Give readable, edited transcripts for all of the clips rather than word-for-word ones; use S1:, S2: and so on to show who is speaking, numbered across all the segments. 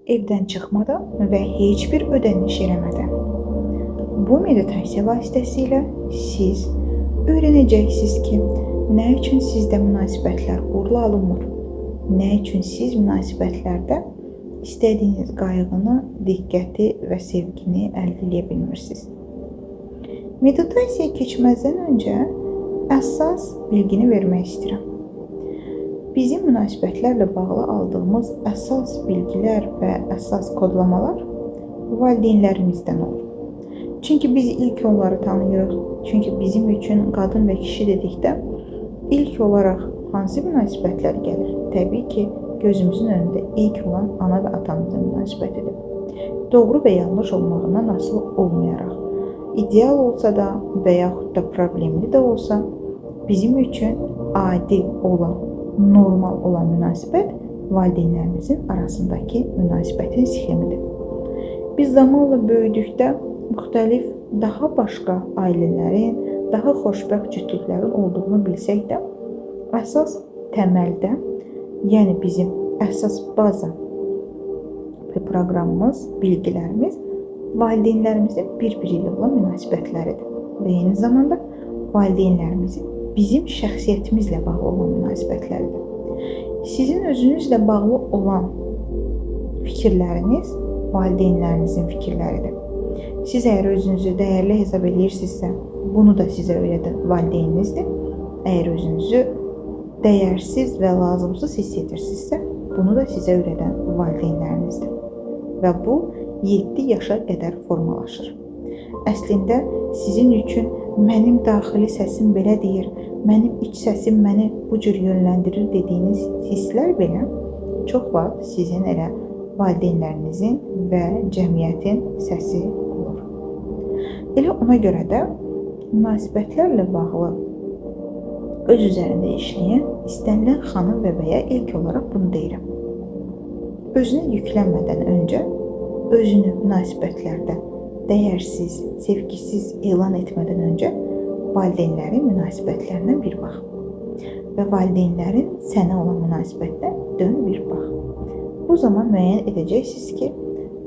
S1: evdən çıxmadan və heç bir ödəniş eləmədən. Bu meditasiya vasitəsilə siz öyrənəcəksiniz ki, nə üçün sizdə münasibətlər uğurlu alınmır, nə üçün siz münasibətlərdə istədiyiniz qayğını, diqqəti və sevgini əldə edə bilmirsiniz. Meditasiyaya keçməzdən öncə əsas bilgini vermək istəyirəm. Bizim münasibətlərlə bağlı aldığımız əsas bilgilər və əsas kodlamalar valideynlərimizdən olur. Çünki biz ilk onları tanıyırıq. Çünki bizim üçün qadın və kişi dedikdə ilk olaraq hansı münasibətlər gəlir? Təbii ki, gözümüzün önündə ilk olan ana və atamızın münasibətidir. Doğru və yanlış olmağından asılı olmayaraq, ideal olsa da və yaxud da problemli də olsa, bizim üçün adi olan, normal olan münasibət valideynlərimizin arasındakı münasibətin sxemidir. Biz zamanla böyüdükdə müxtəlif, daha başqa ailələrin, daha xoşbəxt cütlüklərin olduğunu bilsək də, əsas təməldə, yəni bizim əsas baza və proqramımız, bilgilərimiz valideynlərimizin bir-biri ilə olan münasibətləridir. Və eyni zamanda valideynlərimizin bizim şəxsiyyətimizlə bağlı olan münasibətləridir. Sizin özünüzlə bağlı olan fikirləriniz valideynlərinizin fikirləridir. Siz əgər özünüzü dəyərli hesab edirsinizsə, bunu da sizə öyrədən valideyninizdir. Əgər özünüzü dəyərsiz və lazımsız hiss edirsinizsə, bunu da sizə öyrədən valideynlərinizdir. Və bu 7 yaşa qədər formalaşır. Əslində sizin üçün mənim daxili səsim belə deyir, mənim iç səsim məni bu cür yönləndirir dediyiniz hisslər belə çox vaxt sizin elə valideynlərinizin və cəmiyyətin səsi olur. Elə ona görə də münasibətlərlə bağlı öz üzərində işləyən istənilən xanım və bəyə ilk olaraq bunu deyirəm. Özünə yüklənmədən öncə özünü münasibətlərdə dəyərsiz, sevgisiz elan etmədən öncə valideynlərin münasibətlərinə bir bax. Və valideynlərin sənə olan münasibətdə dön bir bax. Bu zaman müəyyən edəcəksiniz ki,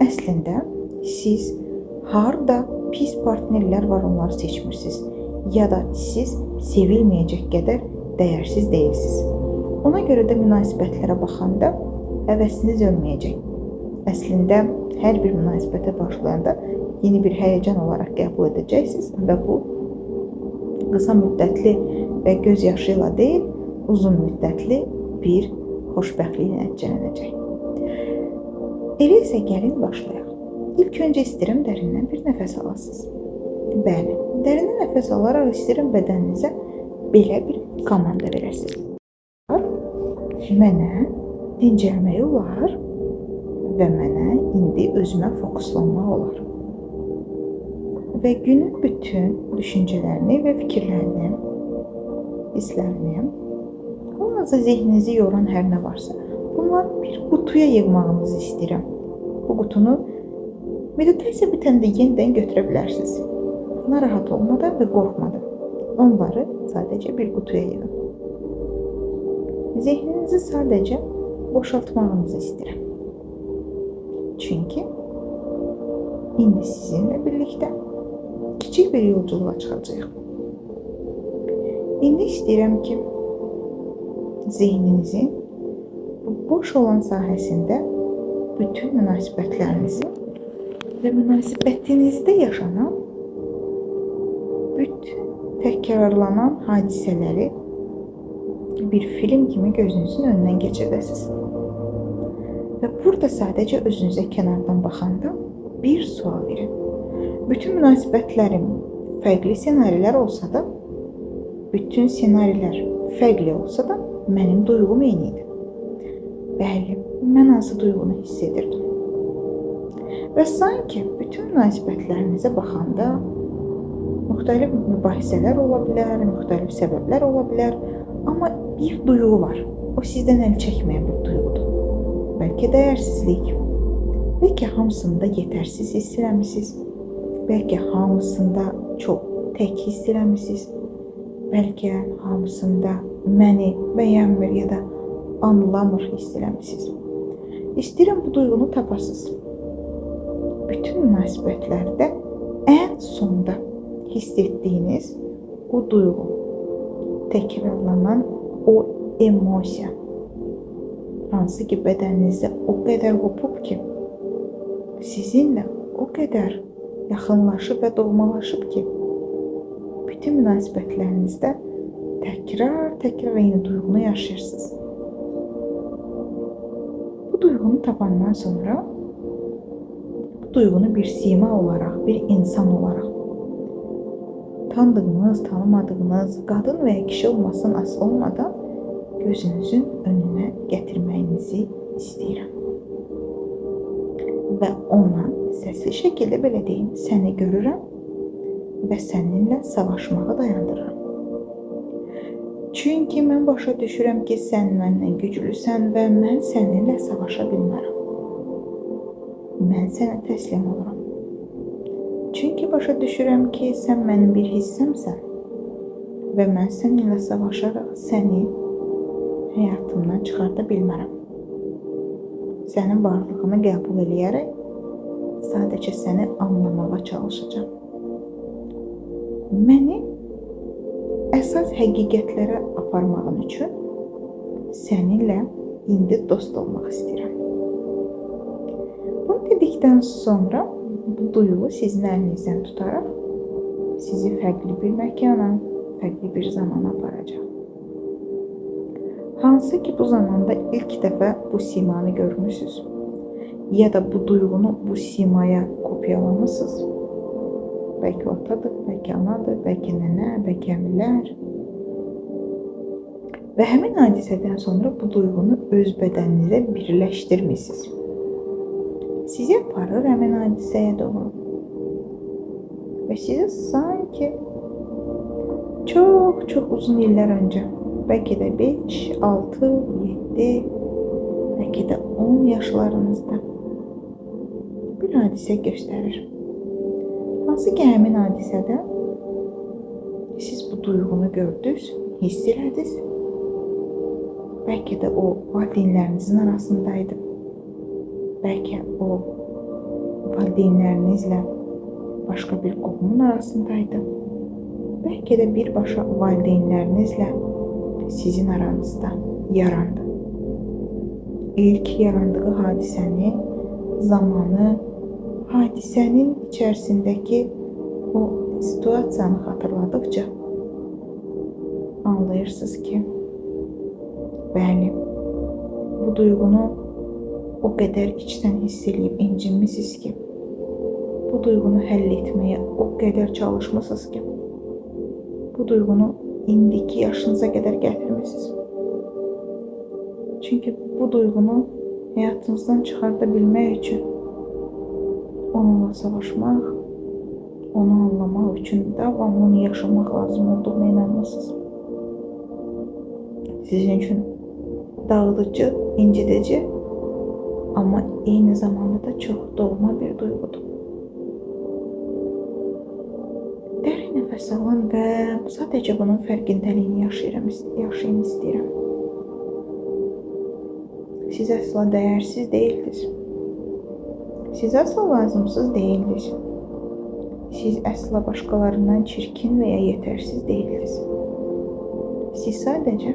S1: əslində siz harda pis partnerlər var, onları seçmirsiniz. Ya da siz sevilməyəcək qədər dəyərsiz deyilsiniz. Ona görə də münasibətlərə baxanda həvəsiniz ölməyəcək. Əslində hər bir münasibətə başlayanda yeni bir həyəcan olaraq qəbul edəcəksiniz və bu qısa müddətli və göz yaşı ilə deyil, uzun müddətli bir xoşbəxtliklə nəticələnəcək. Elə isə gəlin başlayaq. İlk öncə istəyirəm dərindən bir nəfəs alasınız. Bəli, dərindən nəfəs alaraq istəyirəm bədəninizə belə bir komanda verəsiniz. Mənə dincəlmək olar və mənə indi özümə fokuslanmaq olar. Və günün bütün düşüncələrini və fikirlərini, hisslərini, halınızda zehninizi yoran hər nə varsa, bunları bir qutuya yığmağınızı istəyirəm. Bu qutunu meditasiya bitəndə yenidən götürə bilərsiniz. Narahat olmadan və qorxmadan. Onları sadəcə bir qutuya yığın. Zehninizi sadəcə boşaltmağınızı istəyirəm. Çünki indi sizinlə birlikdə kiçik bir yolculuğa çıxacağıq. İndi istəyirəm ki, zehninizin bu boş olan sahəsində bütün münasibətlərinizi və münasibətinizdə yaşanan bütün təkrarlanan hadisələri bir film kimi gözünüzün önündən keçirdəsiniz. Və burada sadəcə özünüzə kənardan baxanda bir sual verin. Bütün münasibətlərim fərqli senarilər olsa da, bütün senarilər fərqli olsa da, mənim duyğum eyni idi. Bəli, mən hansı duyğunu hiss edirdim. Və sanki bütün münasibətlərinizə baxanda müxtəlif mübahisələr ola bilər, müxtəlif səbəblər ola bilər, amma bir duyğu var. O sizdən əl çəkməyən bir duyğudur. Bəlkə dəyərsizlik, bəlkə hamısında yetərsiz hiss eləmisiniz, bəlkə hamısında çox tək hiss eləmisiniz, bəlkə hamısında məni bəyənmir ya da anlamır hiss eləmisiniz. İstəyirəm bu duyğunu tapasınız. Bütün münasibətlərdə ən sonda hiss etdiyiniz o duyğu, təkrarlanan o emosiya, hansı ki bədəninizdə o qədər qopub ki, sizinlə o qədər yaxınlaşıb və doğmalaşıb ki, bütün münasibətlərinizdə təkrar eyni duyğunu yaşayırsınız. Bu duyğunu tapandan sonra bu duyğunu bir sima olaraq, bir insan olaraq tanıdığınız, tanımadığınız, qadın və ya kişi olmasın asılı olmadan gözünüzün önünə gətirməyinizi istəyirəm. Və ona səsli şəkildə belə deyim, səni görürəm və səninlə savaşmağı dayandırıram. Çünki mən başa düşürəm ki, sən məndən güclüsən və mən səninlə savaşa bilmərəm. Mən sənə təslim oluram. Çünki başa düşürəm ki, sən mənim bir hissəmsən və mən səninlə savaşaraq səni həyatımdan çıxarda bilmərəm. Sənin varlığını qəbul edərək sadəcə səni anlamağa çalışacağam. Məni əsas həqiqətlərə aparmağın üçün səninlə indi dost olmaq istəyirəm. Bunu dedikdən sonra bu duyğu sizin əlinizdən tutaraq sizi fərqli bir məkana, fərqli bir zamana aparacaq. Hansı ki bu zamanda ilk dəfə bu simanı görmüsünüz ya da bu duyğunu bu simaya kopyalamısınız. Bəlkə atadır, bəlkə anadır, bəlkə nənə, bəlkə əmilər. Və həmin hadisədən sonra bu duyğunu öz bədəninizə birləşdirmişsiniz. Sizi aparır həmin hadisəyə doğru. Və sizi sanki çox uzun illər öncə, bəlkə də 5, 6, 7, bəlkə də 10 yaşlarınızda bir hadisə göstərir. Hansı ki həmin hadisədə siz bu duyğunu gördünüz, hiss elədiniz. Bəlkə də o valideynlərinizin arasındaydı. Bəlkə o valideynlərinizlə başqa bir qohumun arasındaydı. Bəlkə də birbaşa valideynlərinizlə sizin aranızda yarandı. İlk yarandığı hadisəni, zamanı, hadisənin içərisindəki o situasiyanı xatırladıqca anlayırsınız ki, bəli, bu duyğunu o qədər içdən hiss edib incinmisiniz ki, bu duyğunu həll etməyə o qədər çalışmısınız ki, bu duyğunu indiki yaşınıza qədər gətirmisiniz. Çünki bu duyğunu həyatınızdan çıxarda bilmək üçün onunla savaşmaq, onu anlamaq üçün davamlı onu yaşamaq lazım olduğuna inanmısınız. Sizin üçün dağıdıcı, incidici, amma eyni zamanda da çox doğma bir duyğudur. Dərin nəfəs alın və sadəcə bunun fərqindəliyini yaşayın istəyirəm. Siz əsla dəyərsiz deyildiniz. Siz əsla lazımsız deyildiniz. Siz əsla başqalarından çirkin və ya yetərsiz deyildiniz. Siz sadəcə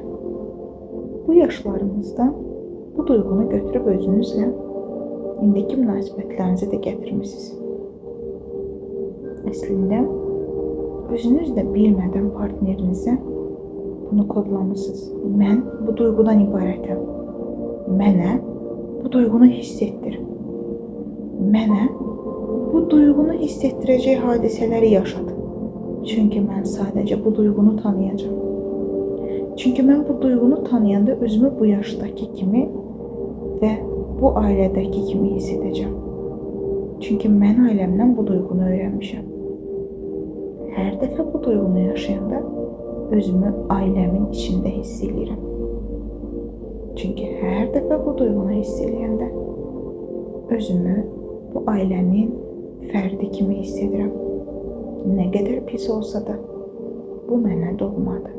S1: bu yaşlarınızda bu duyğunu götürüb özünüzlə indiki münasibətlərinizi də gətirmisiniz. Əslində, özünüz də bilmədən partnerinizə bunu kodlamısınız. Mən bu duyğudan ibarətəm. Mənə bu duyğunu hiss etdir. Mənə bu duyğunu hiss etdirəcək hadisələri yaşadı. Çünki mən sadəcə bu duyğunu tanıyacağam. Çünki mən bu duyğunu tanıyanda özümü bu yaşdakı kimi və bu ailədəki kimi hiss edəcəm. Çünki mən ailəmdən bu duyğunu öyrənmişəm. Hər dəfə bu duyğunu yaşayanda özümü ailəmin içində hiss edirəm. Çünki hər dəfə bu duyğunu hiss edəndə özümü bu ailənin fərdi kimi hiss edirəm. Nə qədər pis olsa da bu mənə doğmadır.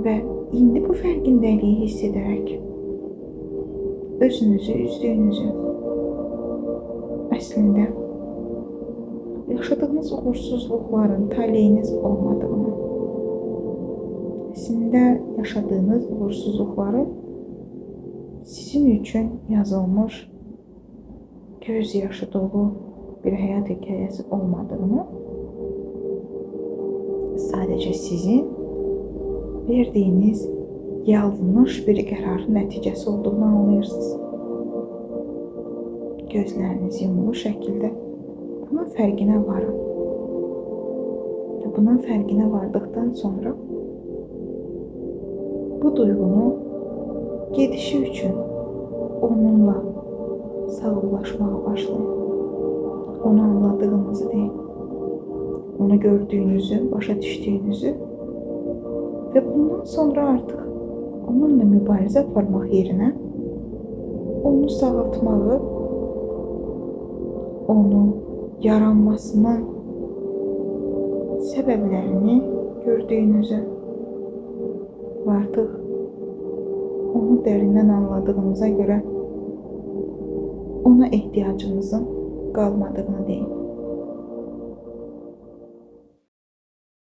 S1: Və indi bu fərqindəliyi hiss edərək özünüzü üzdüyünüzü, əslində yaşadığınız uğursuzluqların taleyiniz olmadığını, əslində yaşadığınız uğursuzluqları sizin üçün yazılmış göz yaşı dolu bir həyat hekayəsi olmadığını, sadəcə sizin verdiyiniz yanlış bir qərarın nəticəsi olduğunu anlayırsınız. Gözləriniz yumulu şəkildə bunun fərqinə varın. Bunun fərqinə vardıqdan sonra bu duyğunu gedişi üçün onunla sağollaşmağa başlayın. Onu anladığınızı deyin. Onu gördüyünüzü, başa düşdüyünüzü və bundan sonra artıq onunla mübarizə aparmaq yerinə onu sağaltmağı, onun yaranmasının səbəblərini gördüyünüzü və artıq onu dərindən anladığınıza görə ona ehtiyacınızın qalmadığını deyin.